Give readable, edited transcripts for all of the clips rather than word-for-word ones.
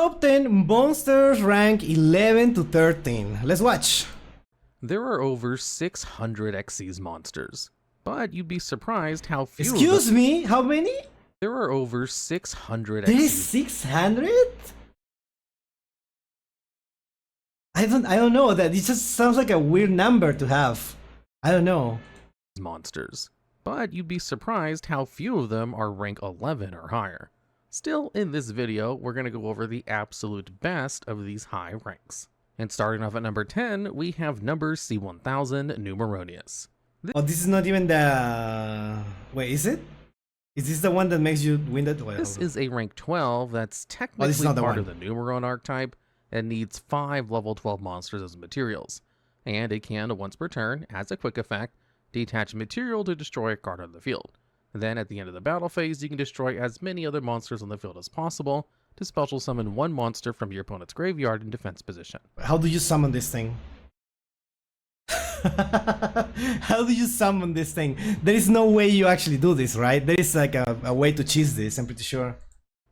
Top 10 monsters rank 11 to 13. Let's watch. There are over 600 Xyz monsters, but you'd be surprised how few. Excuse me, how many? There are over 600 There is Xyz 600? I don't know, that it just sounds like a weird number to have. I don't know. monsters, but you'd be surprised how few of them are rank 11 or higher. Still, in this video, we're going to go over the absolute best of these high ranks. And starting off at number 10, we have number C1000 Numeronius. Oh, this is not even the... Wait, is it? Is this the one that makes you win that? Wait, This is a rank 12 that's this technically is not the part one. of the Numeron archetype and needs 5 level 12 monsters as materials. And it can, once per turn, as a quick effect, detach material to destroy a card on the field. Then at the end of the battle phase, you can destroy as many other monsters on the field as possible to special summon one monster from your opponent's graveyard in defense position. How do you summon this thing? How do you summon this thing? There is no way you actually do this, right? There is like a way to cheese this, I'm pretty sure.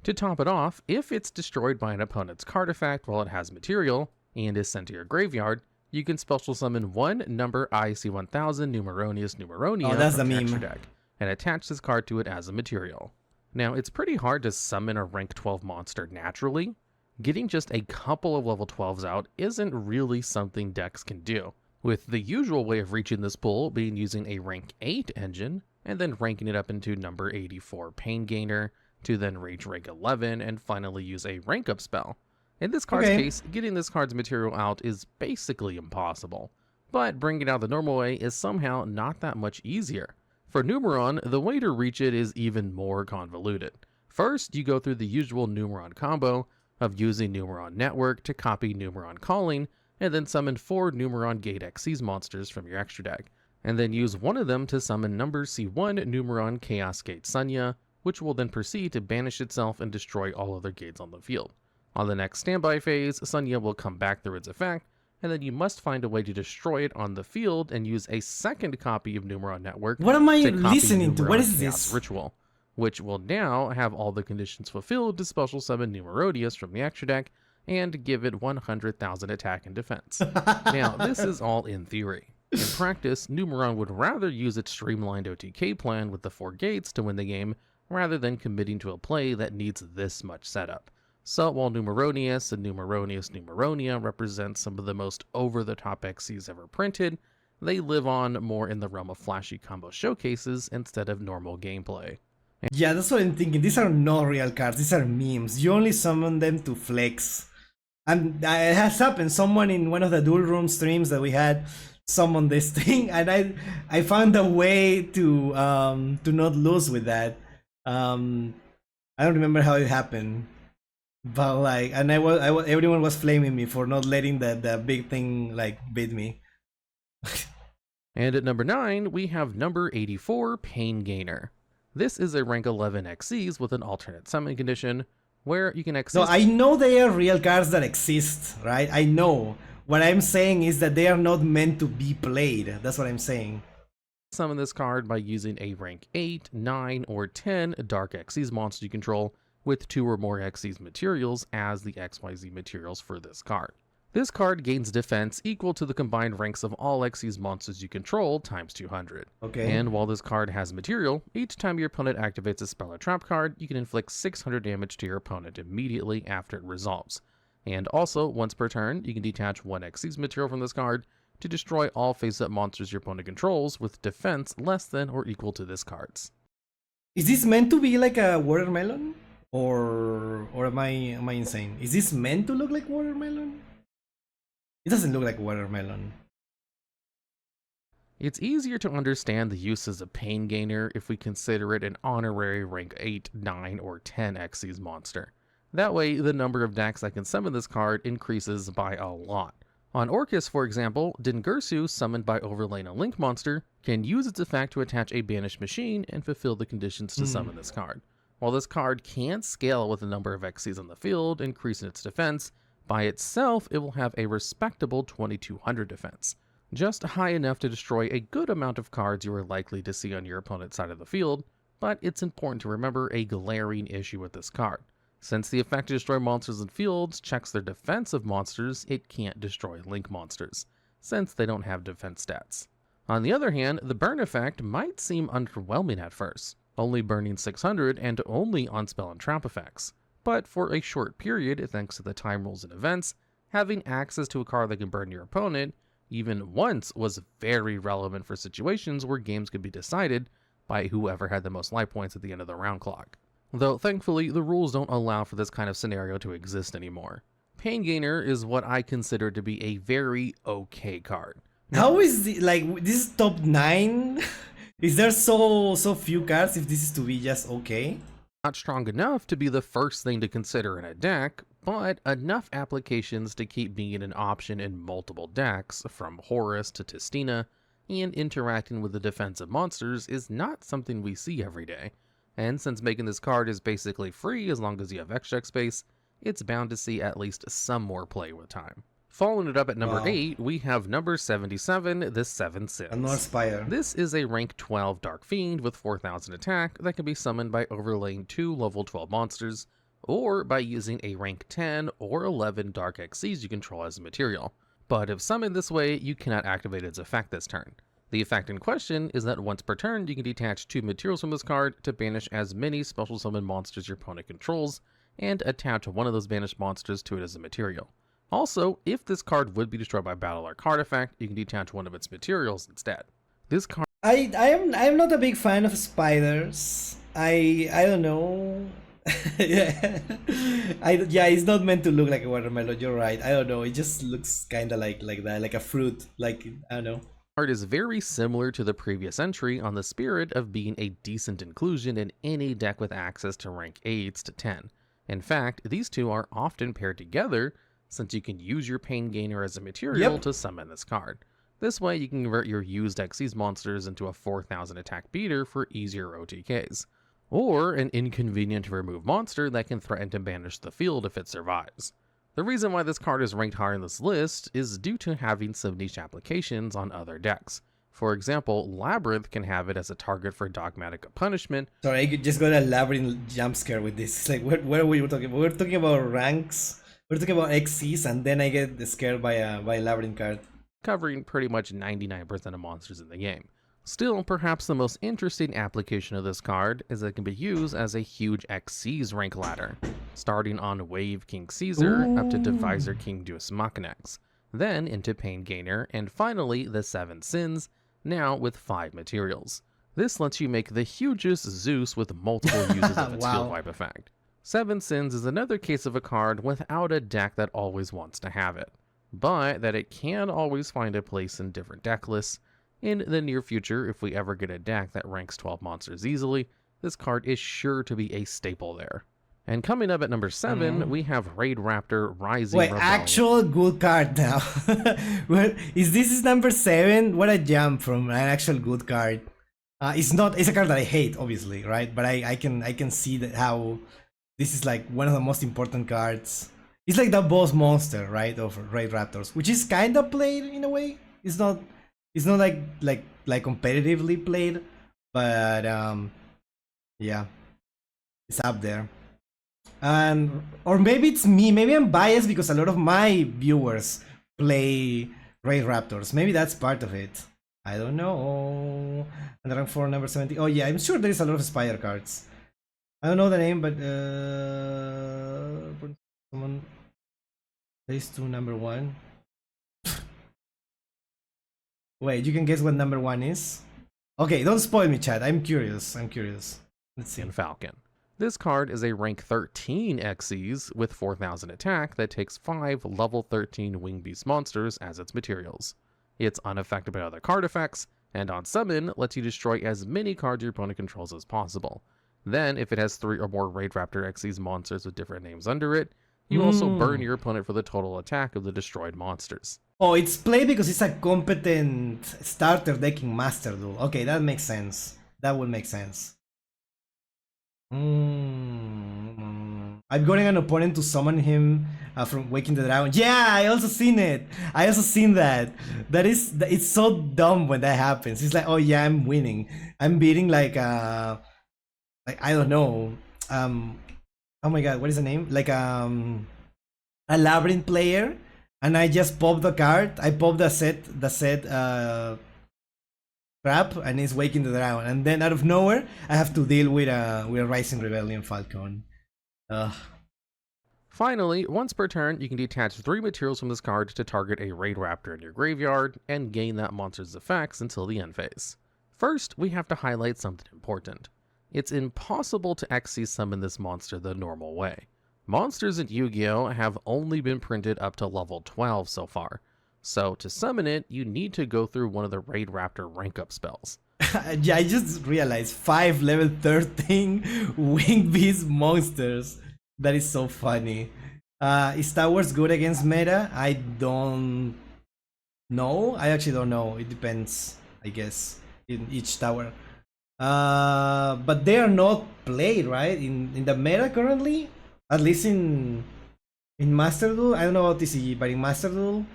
To top it off, if it's destroyed by an opponent's card effect while it has material and is sent to your graveyard, you can special summon one number IC1000 Numeronius Numeronia that's from the your extra meme. deck and attach this card to it as a material. Now, it's pretty hard to summon a rank 12 monster naturally. Getting just a couple of level 12s out isn't really something decks can do, with the usual way of reaching this pool being using a rank 8 engine and then ranking it up into number 84 Pain Gainer to then reach rank 11 and finally use a rank up spell. In this card's case, getting this card's material out is basically impossible, but bringing it out the normal way is somehow not that much easier. For Numeron, the way to reach it is even more convoluted. First, you go through the usual Numeron combo of using Numeron Network to copy Numeron Calling, and then summon 4 Numeron Gate Xyz monsters from your extra deck, and then use one of them to summon number C1 Numeron Chaos Gate Sunya, which will then proceed to banish itself and destroy all other gates on the field. On the next standby phase, Sunya will come back through its effect, and then you must find a way to destroy it on the field and use a second copy of Numeron Network. What am I to copy listening to? What Numeron is Chaos this? Ritual, which will now have all the conditions fulfilled to special summon Numeronius from the extra deck and give it 100,000 attack and defense. Now, this is all in theory. In practice, Numeron would rather use its streamlined OTK plan with the 4 gates to win the game, rather than committing to a play that needs this much setup. So while Numeronius and Numeronius Numeronia represent some of the most over-the-top Xyz ever printed, they live on more in the realm of flashy combo showcases instead of normal gameplay. Yeah, that's what I'm thinking. These are not real cards. These are memes. You only summon them to flex. And it has happened. Someone in one of the dual room streams that we had summoned this thing, and I found a way to not lose with that. I don't remember how it happened, but like, and everyone was flaming me for not letting the big thing like beat me. And at number 9, we have number 84 Pain Gainer. This is a rank 11 Xyz with an alternate summon condition, where you can exist. No, I know they are real cards that exist, right? I know. What I'm saying is that they are not meant to be played. That's what I'm saying. Summon this card by using a rank 8, 9, or 10 Dark Xyz monster you control with 2 or more Xyz materials as the XYZ materials for this card. This card gains defense equal to the combined ranks of all Xyz monsters you control times 200. Okay. And while this card has material, each time your opponent activates a spell or trap card, you can inflict 600 damage to your opponent immediately after it resolves. And also, once per turn, you can detach 1 Xyz material from this card to destroy all face-up monsters your opponent controls with defense less than or equal to this card's. Is this meant to be like a watermelon? Or am I insane? Is this meant to look like watermelon? It doesn't look like watermelon. It's easier to understand the uses of Pain Gainer if we consider it an honorary rank 8, 9, or 10 Xyz monster. That way, the number of decks that can summon this card increases by a lot. On Orcus, for example, Dingirsu, summoned by overlaying a Link monster, can use its effect to attach a banished machine and fulfill the conditions to summon this card. While this card can't scale with the number of Xyz on the field, increasing its defense, by itself it will have a respectable 2200 defense, just high enough to destroy a good amount of cards you are likely to see on your opponent's side of the field, but it's important to remember a glaring issue with this card. Since the effect to destroy monsters and fields checks their defensive monsters, it can't destroy link monsters, since they don't have defense stats. On the other hand, the burn effect might seem underwhelming at first, only burning 600 and only on spell and trap effects. But for a short period, thanks to the time rules and events, having access to a card that can burn your opponent, even once, was very relevant for situations where games could be decided by whoever had the most life points at the end of the round clock. Though thankfully, the rules don't allow for this kind of scenario to exist anymore. Pain Gainer is what I consider to be a very okay card. How is the, like, this is top 9? Is there so few cards if this is to be just okay? Not strong enough to be the first thing to consider in a deck, but enough applications to keep being an option in multiple decks, from Horus to Tistina, and interacting with the defensive monsters is not something we see every day. And since making this card is basically free as long as you have extra space, it's bound to see at least some more play with time. Following it up at number 8, we have number 77, the 7 Sins. Another Spire. This is a rank 12 Dark Fiend with 4000 attack that can be summoned by overlaying 2 level 12 monsters, or by using a rank 10 or 11 Dark Xyz you control as a material. But if summoned this way, you cannot activate its effect this turn. The effect in question is that once per turn, you can detach 2 materials from this card to banish as many special summon monsters your opponent controls, and attach one of those banished monsters to it as a material. Also, if this card would be destroyed by battle or card effect, you can detach one of its materials instead. This card I'm not a big fan of spiders. I don't know. Yeah. Yeah, it's not meant to look like a watermelon, you're right. I don't know, it just looks kinda like that, like a fruit, like, I don't know. Card is very similar to the previous entry on the spirit of being a decent inclusion in any deck with access to rank 8s to 10. In fact, these two are often paired together, since you can use your Pain Gainer as a material to summon this card. This way you can convert your used Xyz monsters into a 4000 attack beater for easier OTKs, or an inconvenient to remove monster that can threaten to banish the field if it survives. The reason why this card is ranked higher in this list is due to having some niche applications on other decks. For example, Labyrinth can have it as a target for Dogmatic Punishment. Sorry, I just got a Labyrinth jump scare with this. It's like, what are we talking about? We're talking about ranks, we're talking about Xyz, and then I get scared by a Labyrinth card. Covering pretty much 99% of monsters in the game. Still, perhaps the most interesting application of this card is that it can be used as a huge Xyz rank ladder, starting on Wave King Caesar up to Divisor King Deus Machinax, then into Pain Gainer, and finally the 7 Sins, now with 5 materials. This lets you make the hugest Zeus with multiple uses of its field wipe effect. 7 Sins is another case of a card without a deck that always wants to have it, but that it can always find a place in different deck lists. In the near future, if we ever get a deck that ranks 12 monsters easily, this card is sure to be a staple there. And coming up at number 7, we have Raid Raptor Rising Rebellion. Actual good card now. Well, this is number 7? What a jump from an actual good card. It's a card that I hate, obviously, right? But I can see that how this is like one of the most important cards. It's like the boss monster, right, of Raid Raptors, which is kind of played in a way. It's not like competitively played, but yeah, it's up there. And or maybe it's me, maybe I'm biased because a lot of my viewers play Raid Raptors. Maybe that's part of it. I don't know. And rank 4, number 70. Oh yeah, I'm sure there is a lot of Spire cards. I don't know the name, but someone plays 2 number 1. Wait, you can guess what number 1 is? Okay, don't spoil me, chat. I'm curious. Let's see. Falcon. This card is a rank 13 Xyz with 4000 attack that takes 5 level 13 Wing Beast monsters as its materials. It's unaffected by other card effects, and on summon, lets you destroy as many cards your opponent controls as possible. Then, if it has 3 or more Raid Raptor Xyz monsters with different names under it, you also burn your opponent for the total attack of the destroyed monsters. Oh, it's played because it's a competent starter decking Master Duel. Okay, that makes sense. That would make sense. I'm getting an opponent to summon him from Waking the Dragon. Yeah, I also seen it. I also seen that. It's so dumb when that happens. It's like, oh yeah, I'm winning. I'm beating like I don't know. oh my god, what is the name? Like a labyrinth player, and I just pop the card. I pop the set trap, and it's waking the dragon. And then out of nowhere, I have to deal with a Rising Rebellion Falcon. Ugh. Finally, once per turn, you can detach 3 materials from this card to target a Raid Raptor in your graveyard and gain that monster's effects until the end phase. First, we have to highlight something important. It's impossible to XC summon this monster the normal way. Monsters in Yu-Gi-Oh! Have only been printed up to level 12 so far, so to summon it, you need to go through one of the Raid Raptor rank up spells. Yeah, I just realized 5 level 13 Wing Beast monsters. That is so funny. Is Towers good against meta? I don't know. I actually don't know. It depends, I guess, in each tower. But they are not played, right? In the meta currently? At least in Master Duel? I don't know about TCG, but in Master Duel,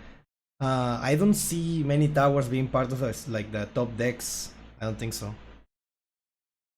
I don't see many towers being part of this, like the top decks. I don't think so.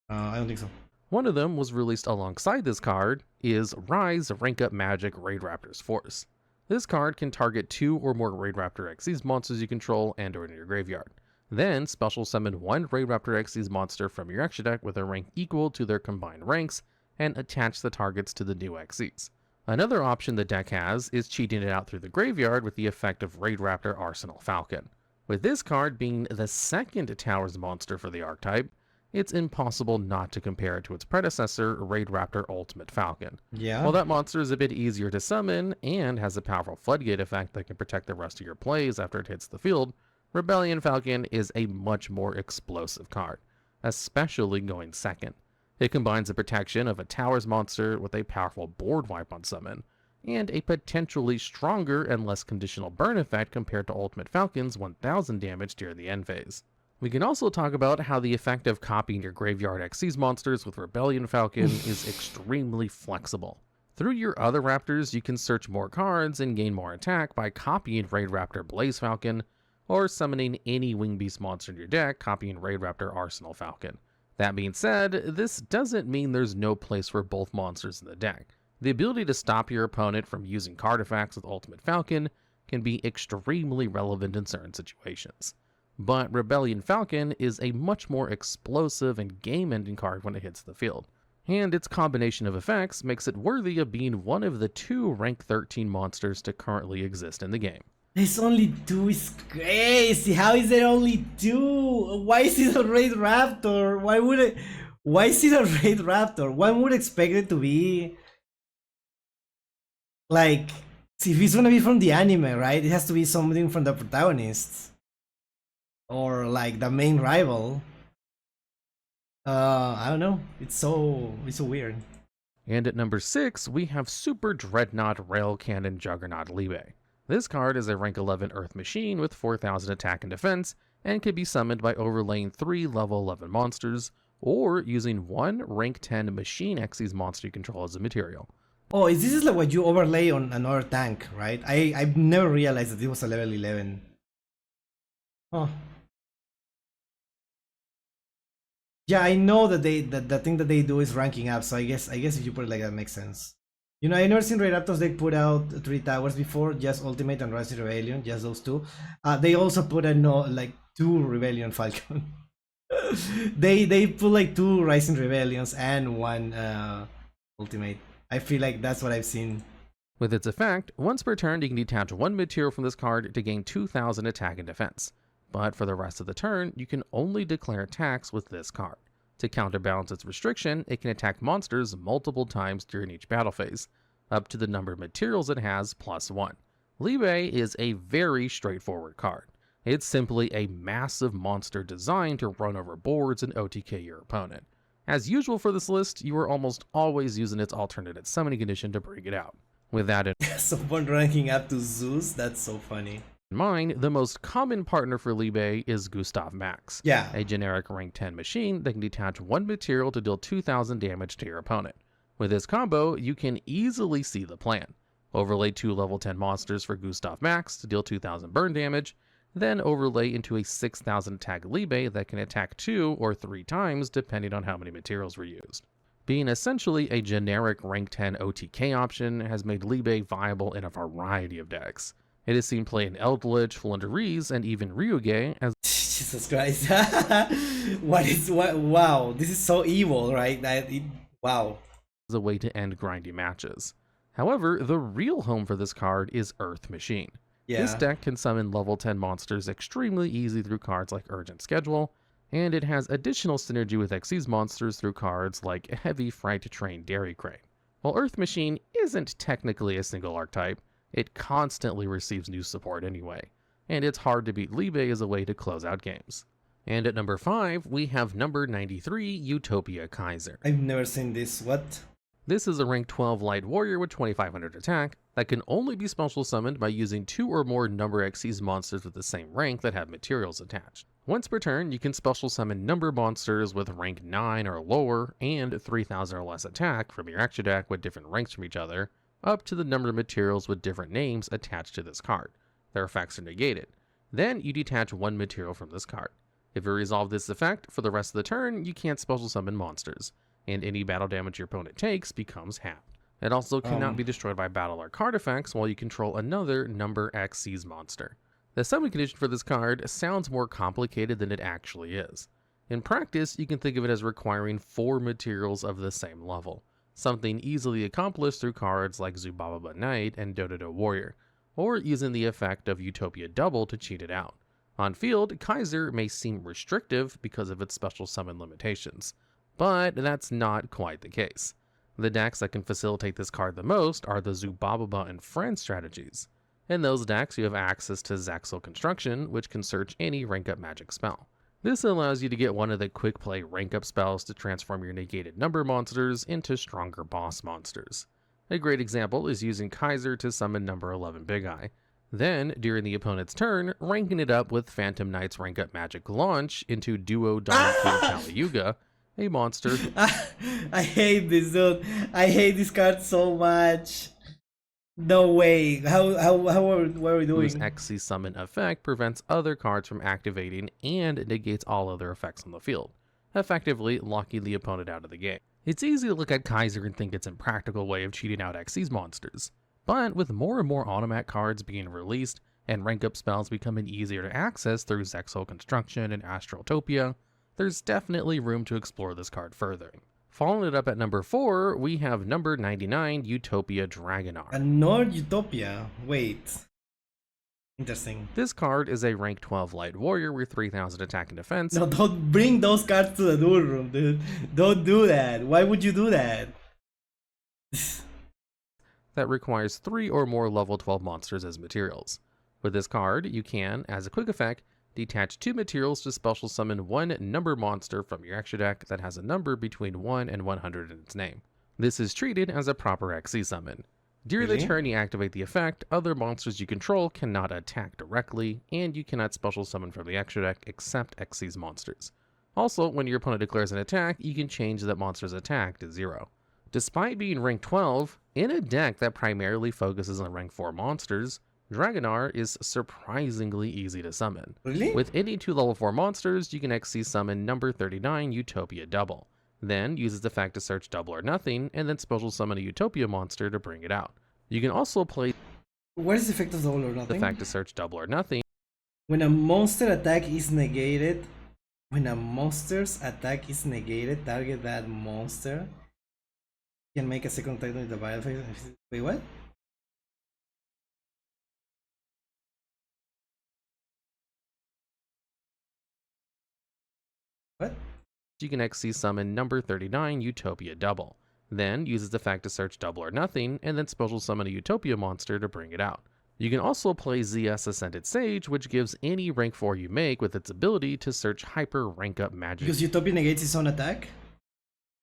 I don't think so. One of them was released alongside this card is Rise Rank Up Magic Raid Raptor's Force. This card can target 2 or more Raid Raptor Xyz monsters you control and or in your graveyard. Then special summon 1 Raid Raptor Xyz monster from your extra deck with a rank equal to their combined ranks and attach the targets to the new Xyz. Another option the deck has is cheating it out through the graveyard with the effect of Raid Raptor Arsenal Falcon. With this card being the second Towers monster for the archetype, it's impossible not to compare it to its predecessor, Raid Raptor Ultimate Falcon. Yeah. While that monster is a bit easier to summon and has a powerful floodgate effect that can protect the rest of your plays after it hits the field, Rebellion Falcon is a much more explosive card, especially going second. It combines the protection of a Towers monster with a powerful board wipe on summon, and a potentially stronger and less conditional burn effect compared to Ultimate Falcon's 1000 damage during the end phase. We can also talk about how the effect of copying your graveyard Xyz monsters with Rebellion Falcon is extremely flexible. Through your other Raptors, you can search more cards and gain more attack by copying Raid Raptor Blaze Falcon, or summoning any Wing Beast monster in your deck, copying Raid Raptor Arsenal Falcon. That being said, this doesn't mean there's no place for both monsters in the deck. The ability to stop your opponent from using card effects with Ultimate Falcon can be extremely relevant in certain situations. But Rebellion Falcon is a much more explosive and game-ending card when it hits the field, and its combination of effects makes it worthy of being one of the 2 rank 13 monsters to currently exist in the game. There's only 2 is crazy. How is there only 2? Why is it a Raid Raptor? Why is it a Raid Raptor? One would expect it to be like, if it's gonna be from the anime, right? It has to be something from the protagonist. Or like the main rival. I don't know. It's so weird. And at number 6, we have Super Dreadnought Rail Cannon Juggernaut Libe. This card is a rank 11 Earth Machine with 4000 attack and defense, and can be summoned by overlaying 3 level 11 monsters, or using 1 rank 10 Machine Xyz monster you control as a material. Oh, this is like what you overlay on another tank, right? I've never realized that it was a level 11. Oh. Yeah, I know that the thing that they do is ranking up, so I guess if you put it like that, makes sense. You know, I never seen Raid Raptors. They put out 3 towers before, just Ultimate and Rising Rebellion, just those 2. They also put like 2 Rebellion Falcon. they put like 2 Rising Rebellions and 1 Ultimate. I feel like that's what I've seen. With its effect, once per turn you can detach 1 material from this card to gain 2000 attack and defense. But for the rest of the turn, you can only declare attacks with this card. To counterbalance its restriction, it can attack monsters multiple times during each battle phase, up to the number of materials it has plus 1. Libe is a very straightforward card. It's simply a massive monster designed to run over boards and OTK your opponent. As usual for this list, you are almost always using its alternate summoning condition to bring it out. With that in Someone ranking up to Zeus, that's so funny. mind, the most common partner for Libe is Gustav Max, Yeah. a generic rank 10 machine that can detach 1 material to deal 2000 damage to your opponent. With this combo, you can easily see the plan. Overlay 2 level 10 monsters for Gustav Max to deal 2000 burn damage, then overlay into a 6000 attack Libe that can attack 2 or 3 times depending on how many materials were used. Being essentially a generic rank 10 OTK option has made Libe viable in a variety of decks. It is seen play in Eldritch, Flundereeze, and even Ryuge as Jesus Christ. Wow, this is so evil, right? Wow. a way to end grindy matches. However, the real home for this card is Earth Machine. Yeah. This deck can summon level 10 monsters extremely easy through cards like Urgent Schedule, and it has additional synergy with Xyz monsters through cards like Heavy Fright Train Dairy Crane. While Earth Machine isn't technically a single archetype, it constantly receives new support anyway, and it's hard to beat Libe as a way to close out games. And at number 5, we have number 93, Utopia Kaiser. I've never seen this. What? This is a rank 12 light warrior with 2500 attack that can only be special summoned by using 2 or more number Xyz monsters with the same rank that have materials attached. Once per turn, you can special summon number monsters with rank 9 or lower and 3000 or less attack from your extra deck with different ranks from each other, up to the number of materials with different names attached to this card. Their effects are negated. Then you detach 1 material from this card. If you resolve this effect, for the rest of the turn, you can't special summon monsters, and any battle damage your opponent takes becomes halved. It also cannot be destroyed by battle or card effects while you control another number Xyz monster. The summon condition for this card sounds more complicated than it actually is. In practice, you can think of it as requiring 4 materials of the same level, something easily accomplished through cards like Zubababa Knight and Dododo Warrior, or using the effect of Utopia Double to cheat it out. On field, Kaiser may seem restrictive because of its special summon limitations, but that's not quite the case. The decks that can facilitate this card the most are the Zubababa and Friends strategies. In those decks, you have access to Zaxel Construction, which can search any rank-up magic spell. This allows you to get one of the quick play rank-up spells to transform your negated number monsters into stronger boss monsters. A great example is using Kaiser to summon number 11 Big Eye. Then, during the opponent's turn, ranking it up with Phantom Knight's rank-up magic launch into Duo Donku Kaliyuga, a monster. I hate this, dude. I hate this card so much. No way. What are we doing? Whose Xyz summon effect prevents other cards from activating and negates all other effects on the field, effectively locking the opponent out of the game. It's easy to look at Kaiser and think it's an impractical way of cheating out Xyz monsters, but with more and more automat cards being released and rank-up spells becoming easier to access through Zexal Construction and Astraltopia, there's definitely room to explore this card further. Following it up at number 4, we have number 99, Utopia Dragonar. Another Utopia. Wait. Interesting. This card is a rank 12 light warrior with 3000 attack and defense. No, don't bring those cards to the duel room, dude. Don't do that. Why would you do that? That requires 3 or more level 12 monsters as materials. With this card, you can, as a quick effect, detach 2 materials to special summon 1 number monster from your extra deck that has a number between 1 and 100 in its name. This is treated as a proper Xyz summon. During the turn you activate the effect, other monsters you control cannot attack directly, and you cannot special summon from the extra deck except Xyz monsters. Also, when your opponent declares an attack, you can change that monster's attack to 0. Despite being rank 12, in a deck that primarily focuses on rank 4 monsters, Dragonar is surprisingly easy to summon. Really? With any 2 level 4 monsters, you can Xyz summon number 39 Utopia Double. Then use its effect to search Double or Nothing, and then special summon a Utopia monster to bring it out. You can also play What is the effect of Double or Nothing? the effect to search Double or Nothing. When a monster attack is negated, when a monster's attack is negated, target that monster can make a second attack with the battlefield. Wait, what? What? You can Xyz summon number 39 Utopia Double. Then use its effect to search Double or Nothing, and then special summon a Utopia monster to bring it out. You can also play ZS Ascended Sage, which gives any rank 4 you make with its ability to search hyper rank up magic. Because Utopia negates its own attack?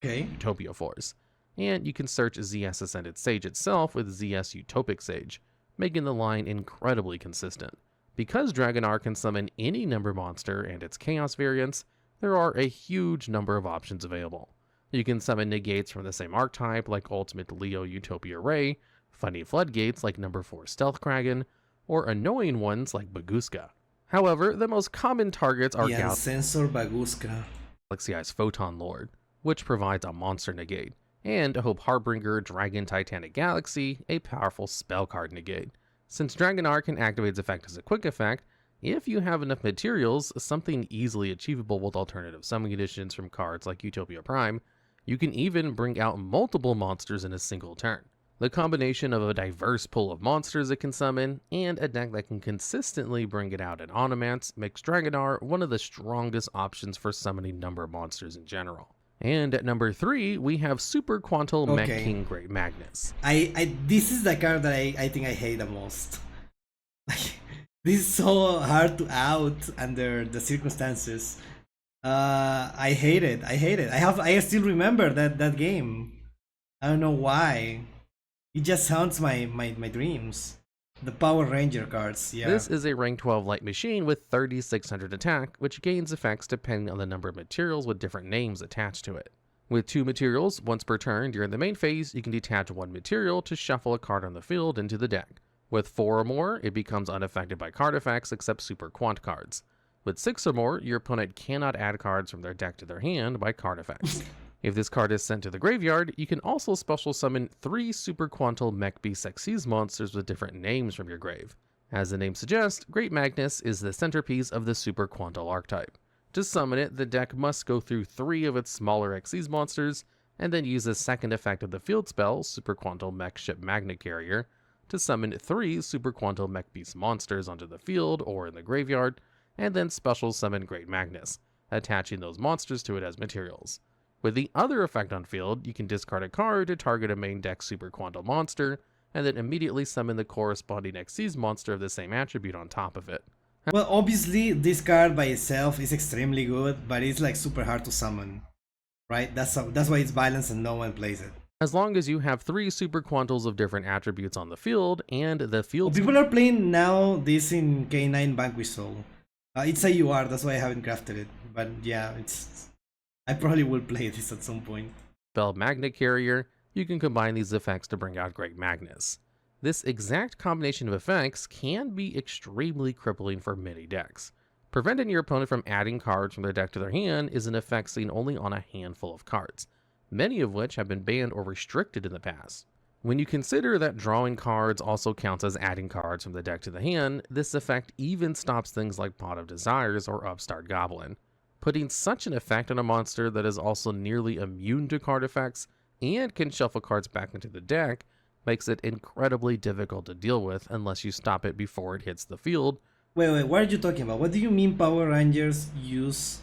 Okay. Utopia Force. And you can search ZS Ascended Sage itself with ZS Utopic Sage, making the line incredibly consistent. Because Dragonar can summon any number monster and its Chaos variants, there are a huge number of options available. You can summon negates from the same archetype like Ultimate Leo Utopia Ray, funny floodgates like number 4 Stealth Kraken, or annoying ones like Baguska. However, the most common targets are Sensor Baguska. Galaxy Eyes Photon Lord, which provides a monster negate, and Hope Harbinger Dragon Titanic Galaxy, a powerful spell card negate. Since Dragonar can activate its effect as a quick effect, if you have enough materials, something easily achievable with alternative summon conditions from cards like Utopia Prime, you can even bring out multiple monsters in a single turn. The combination of a diverse pool of monsters it can summon, and a deck that can consistently bring it out in Onomats, makes Dragonar one of the strongest options for summoning number monsters in general. And at number 3, we have Super Quantal Mech King Great Magnus. This is the card that I think I hate the most. This is so hard to out under the circumstances. I hate it. I still remember that game. I don't know why. It just haunts my dreams. The Power Ranger cards, yeah. This is a rank 12 light machine with 3600 attack, which gains effects depending on the number of materials with different names attached to it. With 2 materials, once per turn during the main phase, you can detach 1 material to shuffle a card on the field into the deck. With 4 or more, it becomes unaffected by card effects except Super Quant cards. With 6 or more, your opponent cannot add cards from their deck to their hand by card effects. If this card is sent to the graveyard, you can also special summon 3 Super Quantal Mech Beast Xyz monsters with different names from your grave. As the name suggests, Great Magnus is the centerpiece of the Super Quantal archetype. To summon it, the deck must go through 3 of its smaller Xyz monsters, and then use a second effect of the field spell, Super Quantal Mech Ship Magnet Carrier, to summon 3 Super Quantal Mech Beast monsters onto the field or in the graveyard, and then special summon Great Magnus, attaching those monsters to it as materials. With the other effect on field, you can discard a card to target a main deck Super Quantal monster, and then immediately summon the corresponding Xyz monster of the same attribute on top of it. Well, obviously, this card by itself is extremely good, but it's like super hard to summon, right? That's why it's balanced and no one plays it. As long as you have 3 Super Quantals of different attributes on the field, and the field... People are playing now this in K9 Vanquish Soul. It's a UR, that's why I haven't crafted it. But yeah, I probably will play this at some point. Spell Magnet Carrier, you can combine these effects to bring out Great Magnus. This exact combination of effects can be extremely crippling for many decks. Preventing your opponent from adding cards from their deck to their hand is an effect seen only on a handful of cards, many of which have been banned or restricted in the past. When you consider that drawing cards also counts as adding cards from the deck to the hand, this effect even stops things like Pot of Desires or Upstart Goblin. Putting such an effect on a monster that is also nearly immune to card effects and can shuffle cards back into the deck makes it incredibly difficult to deal with unless you stop it before it hits the field. Wait, what are you talking about? What do you mean Power Rangers use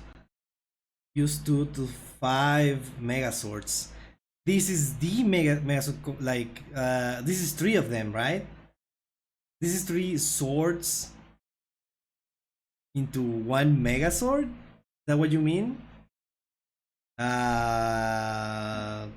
2 to 5 Mega Swords? This is the Mega Sword, like, this is 3 of them, right? This is 3 swords into 1 Mega Sword? Is that what you mean? I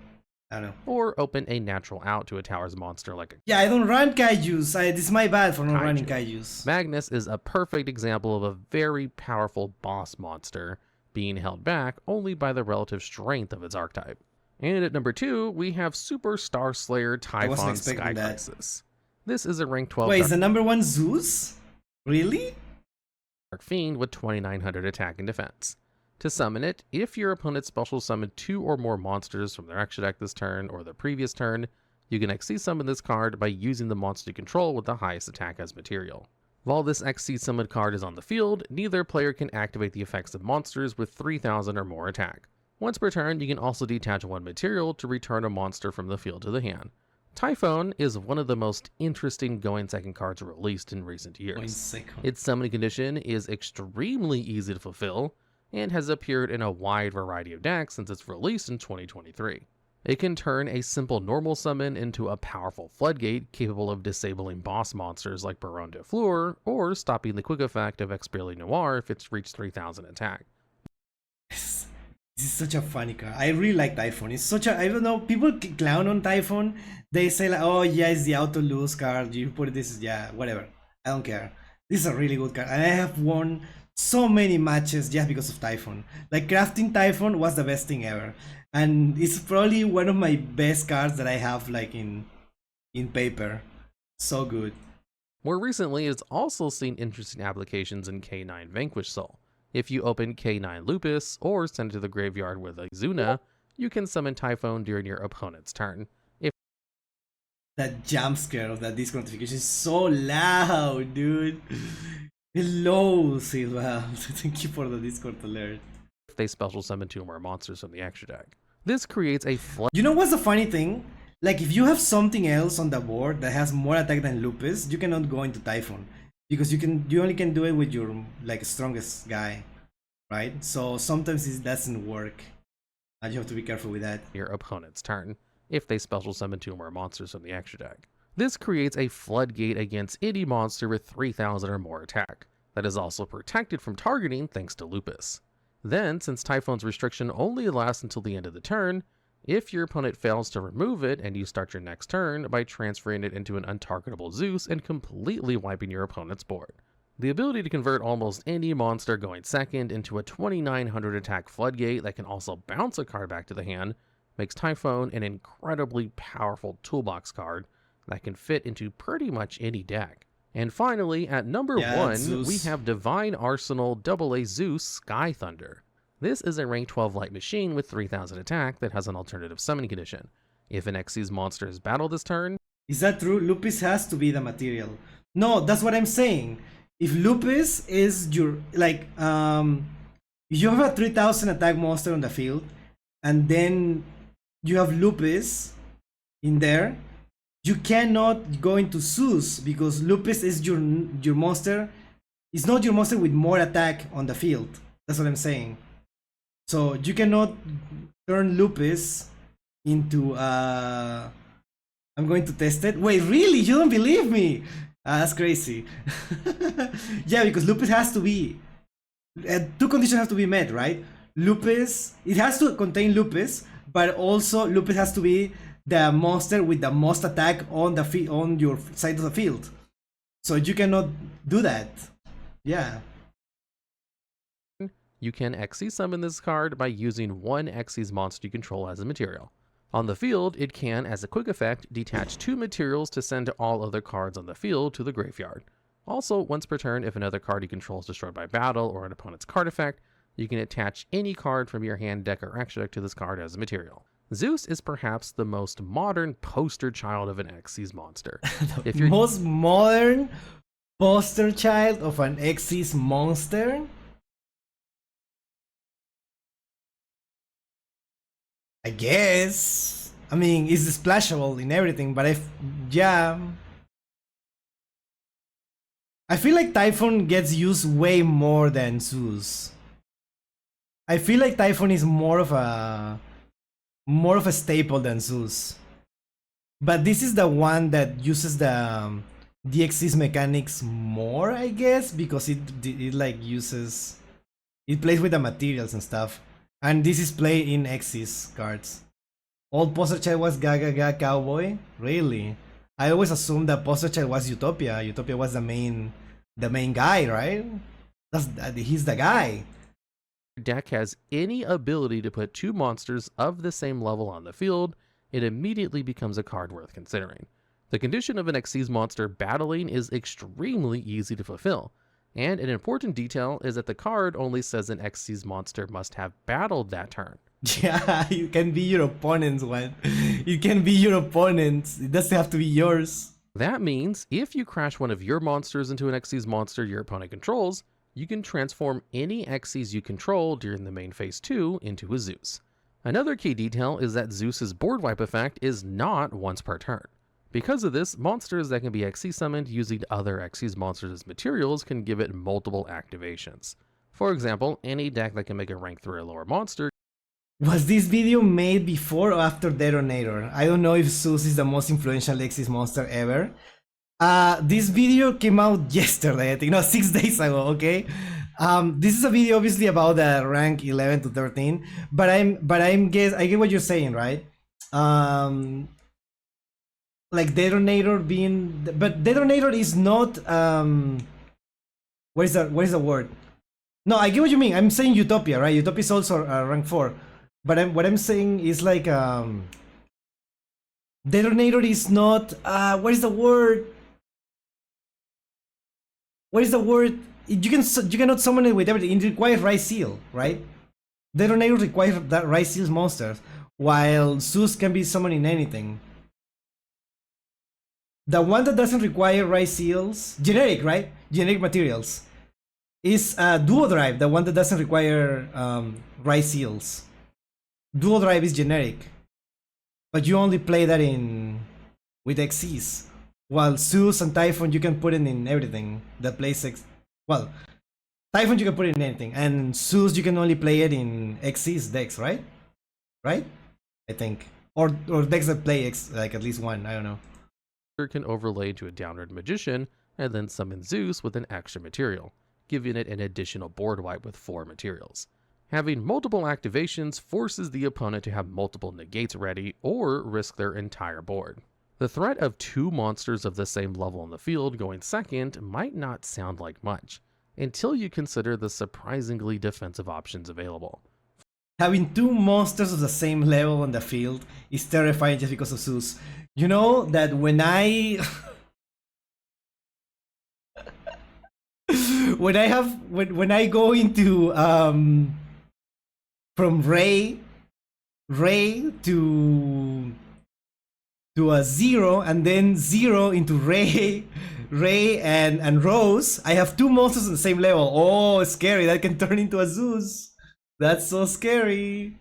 don't know. Or open a natural out to a tower's monster like a... Yeah, I don't run Kaijus. This is my bad for not running Kaijus. Magnus is a perfect example of a very powerful boss monster being held back only by the relative strength of its archetype. And at number 2, we have Super Star Slayer Typhon Sky Crisis. This is a rank 12... Wait, is the number 1 Zeus? Really? Dark Fiend with 2900 attack and defense. To summon it, if your opponent special summoned 2 or more monsters from their extra deck this turn or the previous turn, you can XC summon this card by using the monster you control with the highest attack as material. While this XC summoned card is on the field, neither player can activate the effects of monsters with 3000 or more attack. Once per turn, you can also detach 1 material to return a monster from the field to the hand. Typhon is one of the most interesting going second cards released in recent years. Its summoning condition is extremely easy to fulfill, and has appeared in a wide variety of decks since its release in 2023. It can turn a simple normal summon into a powerful floodgate capable of disabling boss monsters like Baron de Fleur, or stopping the quick effect of Expelliarmus Noir if it's reached 3000 attack. This is such a funny card. I really like Typhon. It's such a, I don't know, people clown on Typhon. They say like, oh yeah, it's the auto lose card. You put this, yeah, whatever. I don't care. This is a really good card. And I have won so many matches just because of Typhon. Like, crafting Typhon was the best thing ever, and it's probably one of my best cards that I have, like, in paper. So good. More recently, it's also seen interesting applications in K9 Vanquish Soul. If you open K9 Lupus or send it to the graveyard with a Zuna, you can summon Typhone during your opponent's turn. If That jump scare of that Discord notification is so loud, dude. Hello, Silva. Thank you for the Discord alert. they special summon 2 more monsters from the extra deck. This creates a flood. You know what's the funny thing? Like, if you have something else on the board that has more attack than Lupus, you cannot go into Typhon. Because you only can do it with your, like, strongest guy. Right? So sometimes it doesn't work. And you have to be careful with that. Your opponent's turn, if they special summon 2 more monsters from the extra deck. This creates a floodgate against any monster with 3000 or more attack, that is also protected from targeting thanks to Lupus. Then, since Typhoon's restriction only lasts until the end of the turn, if your opponent fails to remove it and you start your next turn by transferring it into an untargetable Zeus and completely wiping your opponent's board. The ability to convert almost any monster going second into a 2900 attack floodgate that can also bounce a card back to the hand makes Typhone an incredibly powerful toolbox card that can fit into pretty much any deck. And finally, at number 1, Zeus. we have Divine Arsenal AA Zeus Sky Thunder. This is a rank 12 light machine with 3000 attack that has an alternative summoning condition. If an Xyz monster is battled this turn... Is that true? Lupus has to be the material. No, that's what I'm saying. If Lupus is your, like, if you have a 3000 attack monster on the field, and then you have Lupus in there, you cannot go into Zeus because Lupus is your monster. It's not your monster with more attack on the field. That's what I'm saying. So you cannot turn Lupus into I'm going to test it. Wait, really? You don't believe me? That's crazy. Yeah, because Lupus has to be 2 conditions have to be met, right? Lupus, it has to contain Lupus, but also Lupus has to be the monster with the most attack on the on your side of the field. So you cannot do that. Yeah. You can Xyz summon this card by using 1 Xyz monster you control as a material. On the field, it can, as a quick effect, detach 2 materials to send all other cards on the field to the graveyard. Also, once per turn, if another card you control is destroyed by battle or an opponent's card effect, you can attach any card from your hand, deck, or extra deck to this card as a material. Zeus is perhaps the most modern poster child of an Xyz monster. If you're most modern poster child of an Xyz monster? I guess. I mean, it's splashable in everything, but yeah. I feel like Typhon gets used way more than Zeus. I feel like Typhon is more of a staple than Zeus. But this is the one that uses the Xyz mechanics more, I guess, because it like uses, it plays with the materials and stuff. And this is played in Xyz cards. Old poster child was Gaga Cowboy? Really? I always assumed that poster child was Utopia. Utopia was the main guy, right? He's the guy. Deck has any ability to put 2 monsters of the same level on the field, it immediately becomes a card worth considering. The condition of an Xyz monster battling is extremely easy to fulfill, and an important detail is that the card only says an Xyz monster must have battled that turn. Yeah, you can be your opponent's one. It can be your opponent's. It doesn't have to be yours. That means if you crash one of your monsters into an Xyz monster your opponent controls, you can transform any Xyz you control during the main phase 2 into a Zeus. Another key detail is that Zeus's board wipe effect is not once per turn. Because of this, monsters that can be Xyz summoned using other Xyz monsters as materials can give it multiple activations. For example, any deck that can make a rank 3 or lower monster. Was this video made before or after Detonator? I don't know if Zeus is the most influential Xyz monster ever. This video came out yesterday, I think, no, 6 days ago, okay? This is a video obviously about the rank 11 to 13, but I get what you're saying, right? Like Detonator being, but Detonator is not, what is the word? No, I get what you mean. I'm saying Utopia, right? Utopia is also rank 4, but what I'm saying is like, Detonator is not, what is the word? What is the word? You cannot summon it with everything. It requires Rise Seal, right? Detonator requires that Rise Seal's monsters. while Zeus can be summoned in anything. The one that doesn't require rise seals, generic, right? Generic materials, is duo drive, the one that doesn't require rise seals. Dual drive is generic, but you only play that in with XCs. While Zeus and Typhon, you can put it in everything that plays well, Typhon you can put it in anything, and Zeus you can only play it in XCs decks, right? Right? I think, or decks that play like at least one. I don't know. Can overlay to a downward magician and then summon Zeus with an extra material, giving it an additional board wipe with 4 materials. Having multiple activations forces the opponent to have multiple negates ready or risk their entire board. The threat of 2 monsters of the same level in the field going second might not sound like much, until you consider the surprisingly defensive options available. Having 2 monsters of the same level on the field is terrifying just because of Zeus. You know that when I when I go into from Ray to a 0 and then 0 into Ray and Rose, I have 2 monsters on the same level. Oh, scary. That can turn into a Zeus. That's so scary.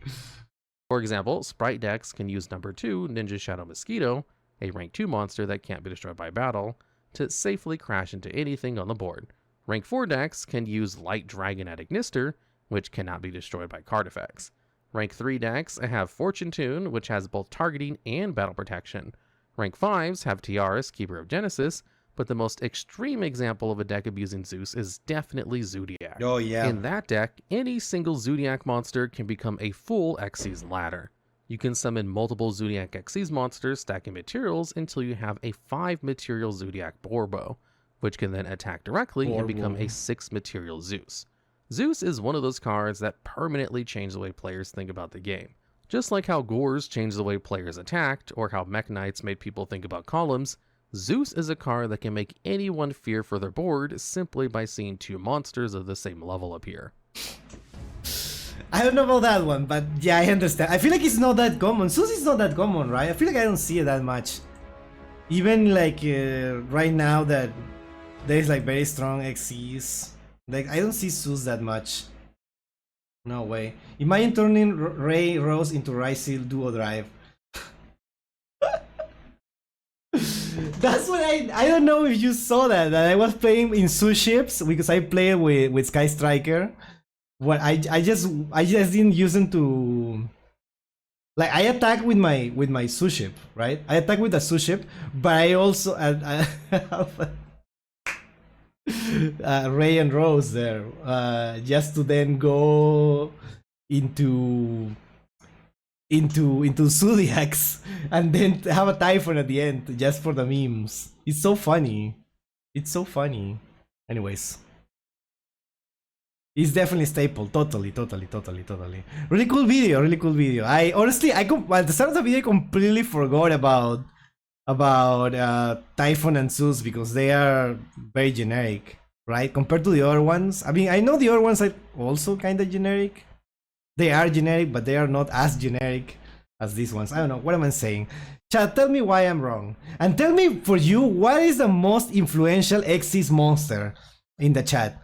For example, Sprite decks can use number 2 Ninja Shadow Mosquito, a rank 2 monster that can't be destroyed by battle, to safely crash into anything on the board. Rank 4 decks can use Light Dragon at Ignister, which cannot be destroyed by card effects. Rank 3 decks have Fortune Tune, which has both targeting and battle protection. Rank 5s have Tiaras, Keeper of Genesis, but the most extreme example of a deck abusing Zeus is definitely Zodiac. Oh yeah. In that deck, any single Zodiac monster can become a full Xyz ladder. You can summon multiple Zodiac Xyz monsters stacking materials until you have a 5 material Zodiac Borbo, which can then attack directly and become a 6 material Zeus. Zeus is one of those cards that permanently change the way players think about the game. Just like how Gores changed the way players attacked, or how Mech Knights made people think about columns, Zeus is a card that can make anyone fear for their board simply by seeing 2 monsters of the same level appear. I don't know about that one, but yeah, I understand. I feel like it's not that common. Zeus is not that common, right? I feel like I don't see it that much. Even like right now that there's like very strong XCs, like I don't see Zeus that much. No way. Imagine turning Ray Rose into Rysil Duo Drive. That's what I don't know if you saw that I was playing in Zeus ships because I played with Sky Striker. What I just didn't use them to, like, I attack with my Zeus ship, right? I attack with the Zeus ship, but I also I have Ray and Rose there, just to then go into Zodiacs and then have a Typhon at the end just for the memes. It's so funny. It's so funny. Anyways. It's definitely a staple. Totally. Really cool video. I honestly, at the start of the video, I completely forgot about Typhon and Zeus because they are very generic, right? Compared to the other ones. I mean, I know the other ones are also kind of generic. They are generic, but they are not as generic as these ones. I don't know. What am I saying? Chat, tell me why I'm wrong. And tell me, for you, what is the most influential Xyz monster in the chat?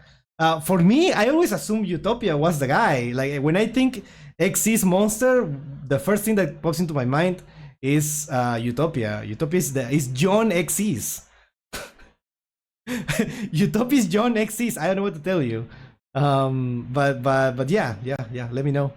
For me, I always assume Utopia was the guy. Like, when I think Xyz monster, the first thing that pops into my mind is Utopia. Utopia is John Xyz. Utopia is John Xyz. I don't know what to tell you. But yeah, let me know.